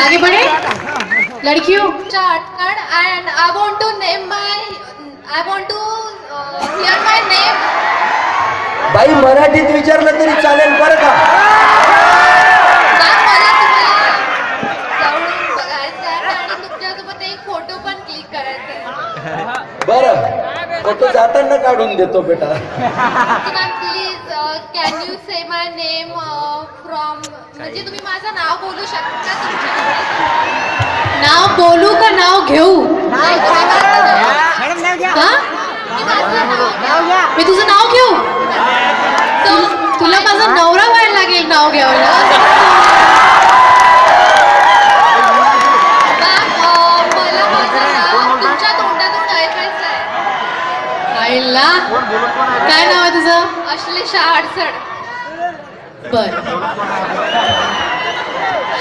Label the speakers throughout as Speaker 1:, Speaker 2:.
Speaker 1: आगे बढ़े लड़कियों।
Speaker 2: And I want to name my, I want to hear my name.
Speaker 3: बाई मराठीत विचारलं तरी चालेल बरं का?
Speaker 2: मला तुम्हाला जवळून बघायचं आहे आणि तुमच्यासोबत एक फोटो पण क्लिक करायचा आहे.
Speaker 3: बरं फोटो जाताना काढून देतो बेटा.
Speaker 2: Please can you say my name from, म्हणजे तुम्ही माझं नाव बोलू शकता तुमच्या.
Speaker 1: नाव बोलू का नाव घेऊ? मी तुझं नाव घेऊ? तुला माझा नवरा व्हायला लागेल नाव घ्यायला.
Speaker 2: मला माझं नाव तुमच्या तोंडातून ऐकायचं आहे.
Speaker 1: आईला काय नाव आहे तुझं?
Speaker 2: अश्लेषा आडसड.
Speaker 1: बर.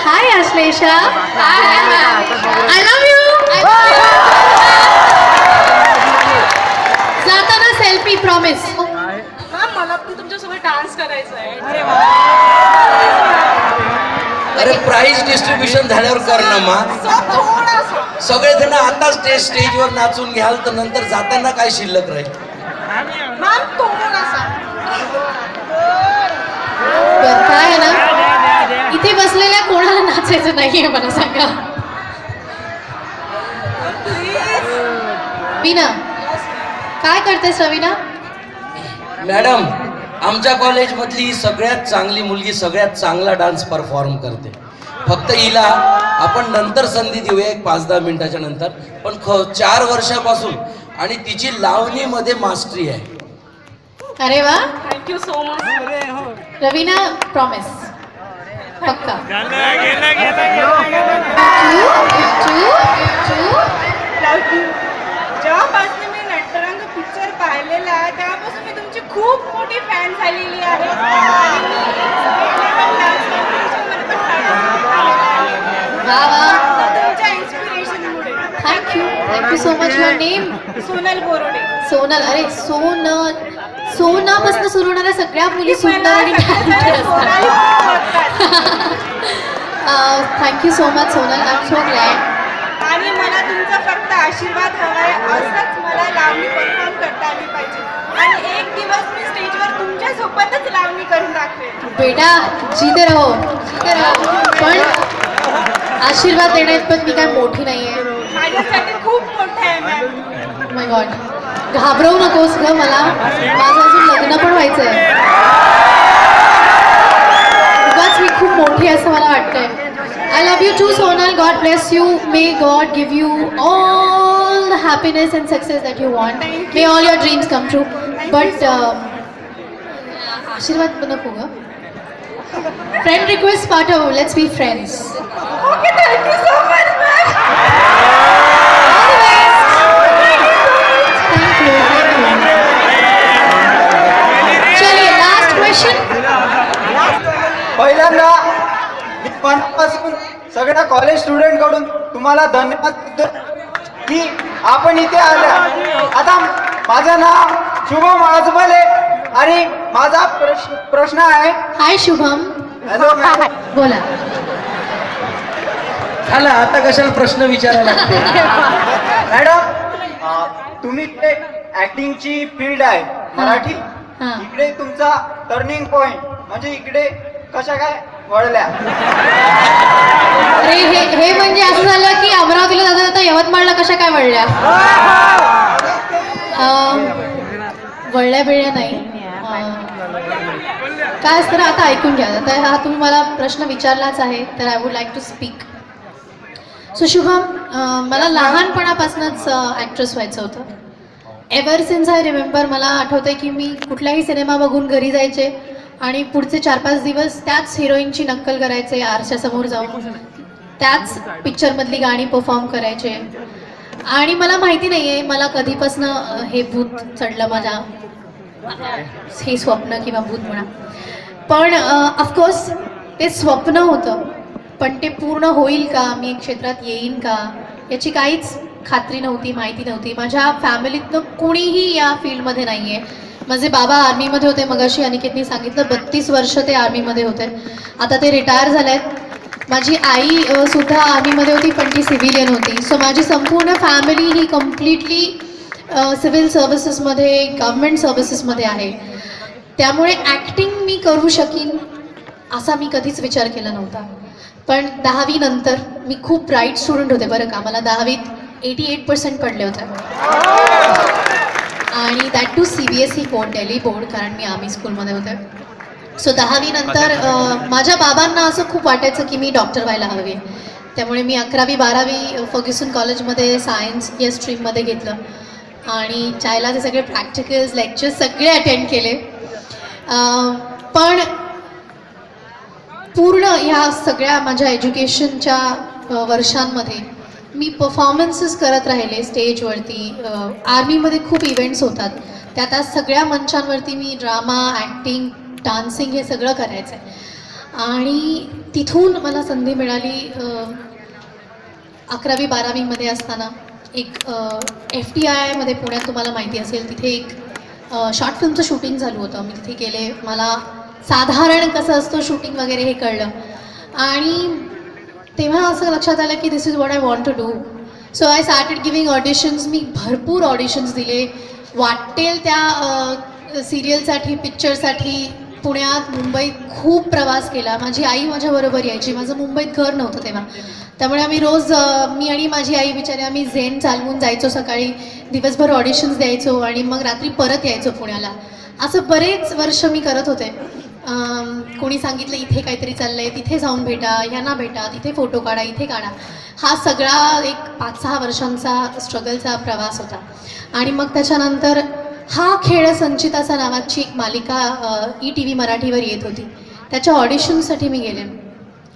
Speaker 1: Hi Ashlesha. I love you. जाताना सेल्फी प्रॉमिस.
Speaker 4: मला पण तुमच्यासोबत डान्स करायचा आहे.
Speaker 3: अरे प्राइज डिस्ट्रीब्युशन झाल्यावर कर ना मा. सगळे जण आता स्टेजवर नाचून घ्याल तर नंतर जाताना काय शिल्लक राहील?
Speaker 1: काय आहे ना, इथे बसलेल्या कोणाला नाचायचं नाहीये मला सांगा. वीणा काय करतेस रवीना?
Speaker 3: मॅडम आमच्या कॉलेजमधली सगळ्यात चांगली मुलगी सगळ्यात चांगला डान्स परफॉर्म करते. फक्त हिला आपण नंतर संधी देऊया एक 5-10 मिनिटाच्या नंतर. पण 4 वर्षापासून आणि तिची लावणीमध्ये मास्टरी आहे.
Speaker 1: अरे वा.
Speaker 4: Thank you so much
Speaker 1: Raveena promise पक्का.
Speaker 4: जेव्हापासून मी नटरंग पिक्चर पाहिलेला आहे तेव्हापासून मी तुमची खूप मोठी फॅन झालेली आहे. आणि मी state level dance competition मध्ये पण participate
Speaker 1: वा वा.
Speaker 4: तुमच्या इन्स्पिरेशनमुळे.
Speaker 1: Thank you so much. Your name?
Speaker 4: Sonal Borode.
Speaker 1: Sonal. अरे सोनल, सोनापासून सुरू होणाऱ्या सगळ्या मुली सुंदर आणि talented असतात. Thank you so much Sonal. I am so glad.
Speaker 4: आणि मला तुमचा फक्त आशीर्वाद हवाय. असंच मला लावणी परफॉर्म करता आली पाहिजे आणि एक दिवस मी स्टेजवर तुमच्या सोबतच लावणी करून दाखवेन.
Speaker 1: बेटा जीते रहो, जीते रहो. पण आशीर्वाद देण्यात पण मी काय मोठी नाहीये.
Speaker 4: माझ्यासाठी खूप मोठं आहे मॅम.
Speaker 1: माय गॉड. घाबरवू नकोस ग मला. माझं अजून लग्न पण व्हायचंय. उगाच मी खूप मोठी असं मला वाटतंय. I love you too, Sonal. God bless you. May God give you all the happiness and success that you want. May all your dreams come true. But आशीर्वाद नको ग. Friend request पाठव. Let's be friends.
Speaker 4: Okay, thank you so much, ma'am.
Speaker 1: All the best. Thank you. Thank you. चलिए last question.
Speaker 5: पहिल्यांदा मी मनापासून सगळ्या college student कडून तुम्हाला धन्यवाद देतो की आपण इथे आल्या. आता माझं नाव शुभम आजबले आणि माझा प्रश्न आहे.
Speaker 1: हाय शुभम.
Speaker 5: Hello ma'am.
Speaker 1: बोला.
Speaker 3: झाला आता कशाला प्रश्न विचारायला लागते?
Speaker 5: मॅडम तुम्ही इकडे ऍक्टिंगची फील्ड आहे मराठी.
Speaker 1: हां.
Speaker 5: इकडे तुमचा टर्निंग पॉइंट म्हणजे इकडे कशा काय वळल्या?
Speaker 1: अरे हे म्हणजे असं झालं की अमरावतीला जाता जाता यवतमाळला कशा काय वळल्या? वळल्या बिळल्या नाही. काय असतं ना, आता ऐकून घ्या. आता हा तुम्ही मला प्रश्न विचारलाच आहे तर I would like to speak. So Shubham, मला लहानपणापासूनच ॲक्ट्रेस व्हायचं होतं. Ever since I remember. मला आठवतं आहे की मी कुठलाही सिनेमा बघून घरी जायचे आणि पुढचे 4-5 दिवस त्याच हिरोईनची नक्कल करायचे आरशासमोर जाऊन. त्याच पिक्चरमधली गाणी परफॉर्म करायचे. आणि मला माहिती नाही आहे मला कधीपासनं हे भूत चढलं माझ्या, हे स्वप्न किंवा भूत म्हणा. पण ऑफकोर्स ते स्वप्न होतं. पण ते पूर्ण होईल का, मी एक क्षेत्रात येईन का, याची काहीच खात्री नव्हती, माहिती नव्हती. माझ्या फॅमिलीतनं कुणीही या फील्डमध्ये नाही आहे. माझे बाबा आर्मीमध्ये होते. मगाशी अनिकेतनी सांगितलं 32 वर्ष ते आर्मीमध्ये होते. आता ते रिटायर झाले आहेत. माझी आई सुद्धा आर्मीमध्ये होती, पण ती सिव्हिलियन होती. सो माझी संपूर्ण फॅमिली ही कम्प्लिटली सिव्हिल सर्व्हिसेसमध्ये, गव्हर्मेंट सर्व्हिसेसमध्ये आहे. त्यामुळे ॲक्टिंग मी करू शकीन असा मी कधीच विचार केला नव्हता. पण 10वी नंतर मी खूप ब्राईट स्टुडंट होते बरं का. मला 10वीत 88% पडले होते आणि that too CBSE board, Delhi board, कारण मी आर्मी स्कूलमध्ये होते. सो 10वी नंतर माझ्या बाबांना असं खूप वाटायचं की मी डॉक्टर व्हायला हवी. त्यामुळे मी 11वी 12वी फर्ग्युसन कॉलेजमध्ये सायन्स या स्ट्रीममध्ये घेतलं आणि चायला ते सगळे प्रॅक्टिकल्स, लेक्चर्स सगळे अटेंड केले. पण पूर्ण ह्या सगळ्या माझ्या एज्युकेशनच्या वर्षांमध्ये मी परफॉर्मन्सेस करत राहिले स्टेजवरती. आर्मीमध्ये खूप इव्हेंट्स होतात, त्यात आज सगळ्या मंचांवरती मी ड्रामा, ॲक्टिंग, डान्सिंग हे सगळं करायचं आहे. आणि तिथून मला संधी मिळाली 11वी 12वीमध्ये असताना एक FTIमध्ये पुण्यात, तुम्हाला माहिती असेल, तिथे एक शॉर्ट फिल्मचं शूटिंग झालं होतं. मी तिथे गेले, मला साधारण कसं असतं शूटिंग वगैरे हे कळलं आणि तेव्हा असं लक्षात आलं की this is what I want to do. So I started giving auditions. मी भरपूर ऑडिशन्स दिले, वाटेल त्या सिरियलसाठी, पिक्चरसाठी. पुण्यात, मुंबईत खूप प्रवास केला. माझी आई माझ्याबरोबर यायची, माझं मुंबईत घर नव्हतं तेव्हा. त्यामुळे आम्ही रोज, मी आणि माझी आई बिचारी, आम्ही झेन चालवून जायचो, सकाळी दिवसभर ऑडिशन्स द्यायचो आणि मग रात्री परत यायचो पुण्याला. असं बरेच वर्ष मी करत होते. कोणी सांगितलं इथे काहीतरी चाललं आहे, तिथे जाऊन भेटा, ह्यांना भेटा, तिथे फोटो काढा, इथे काढा. हा सगळा एक 5-6 वर्षांचा स्ट्रगलचा प्रवास होता. आणि मग त्याच्यानंतर हा खेळ संचिताचा नावाची एक मालिका ETV मराठीवर येत होती. त्याच्या ऑडिशनसाठी मी गेले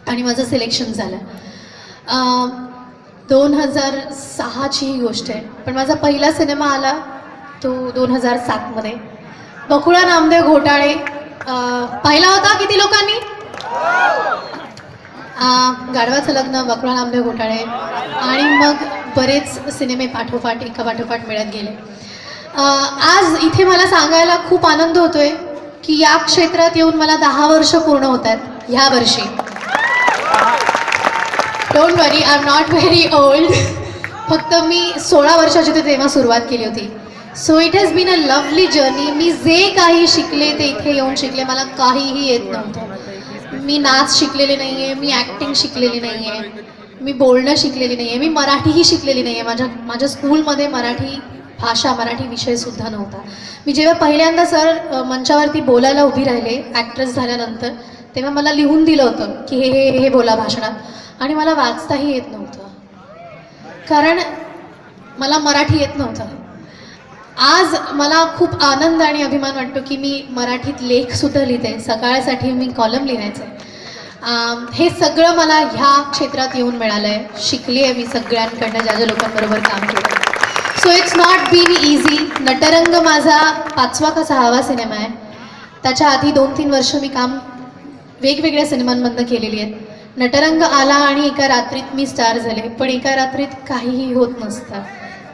Speaker 1: आणि माझं सिलेक्शन झालं. 2006ची ही गोष्ट आहे. पण माझा पहिला सिनेमा आला तो 2007मध्ये, बकुळा नामदेव घोटाळे. पाहिला होता किती लोकांनी? गाढवाचं लग्न, बकुळा नामदेव घोटाळे आणि मग बरेच सिनेमे पाठोपाठ, एका पाठोपाठ मिळत गेले. आज इथे मला सांगायला खूप आनंद होतोय की या क्षेत्रात येऊन मला 10 वर्ष पूर्ण होत आहेत ह्या वर्षी. Don't worry, I am not very old. फक्त मी 16 वर्षाची होते तेव्हा सुरुवात केली होती. So it has been a lovely journey. मी जे काही शिकले ते इथे येऊन शिकले. मला काहीही येत नव्हतं. मी नाच शिकलेले नाही आहे, मी ॲक्टिंग शिकलेली नाही आहे, मी बोलणं शिकलेली नाही आहे, मी मराठीही शिकलेली नाही आहे. माझ्या स्कूलमध्ये मराठी भाषा, मराठी विषयसुद्धा नव्हता. मी जेव्हा पहिल्यांदा सर मंचावरती बोलायला उभी राहिले ॲक्ट्रेस झाल्यानंतर, तेव्हा मला लिहून दिलं होतं की हे बोला भाषणात, आणि मला वाचताही येत नव्हतं कारण मला मराठी येत नव्हतं. आज मला खूप आनंद आणि अभिमान वाटतो की मी मराठीत लेखसुद्धा लिहिते. सकाळसाठी मी कॉलम लिहायचं आहे. हे सगळं मला ह्या क्षेत्रात येऊन मिळालं आहे. शिकली आहे मी सगळ्यांकडनं, ज्या लोकांबरोबर काम केलं. So it's not been easy. Natarang माझा 5वा का 6वा सिनेमा आहे. त्याच्या आधी 2-3 वर्ष मी काम वेगवेगळ्या सिनेमांमधनं केलेली आहेत. नटरंग आला आणि एका रात्रीत मी स्टार झाले, पण एका रात्रीत काहीही होत नसतं.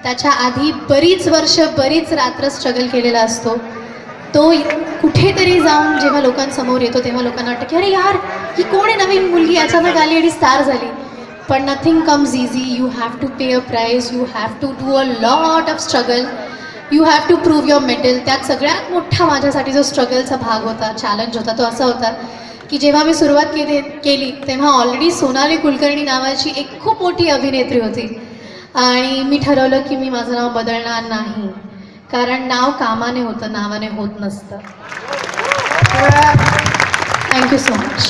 Speaker 1: त्याच्या आधी बरीच वर्ष, बरीच रात्र स्ट्रगल केलेला असतो. तो कुठेतरी जाऊन जेव्हा लोकांसमोर येतो तेव्हा लोकांना वाटतं की अरे यार, ही कोण आहे नवीन मुलगी, अचानक आली आणि स्टार झाली. पण nothing comes easy. You have to pay a price, you have to do a lot of struggle, you have to prove your metal. त्यात सगळ्यात मोठा माझ्यासाठी जो स्ट्रगलचा भाग होता, चॅलेंज होता, तो असा होता की जेव्हा मी सुरुवात केली तेव्हा ऑलरेडी सोनाली कुलकर्णी नावाची एक खूप मोठी अभिनेत्री होती आणि मी ठरवलं की मी माझं नाव बदलणार नाही, कारण नाव कामाने होतं, नावाने होत नसतं. Thank you so much.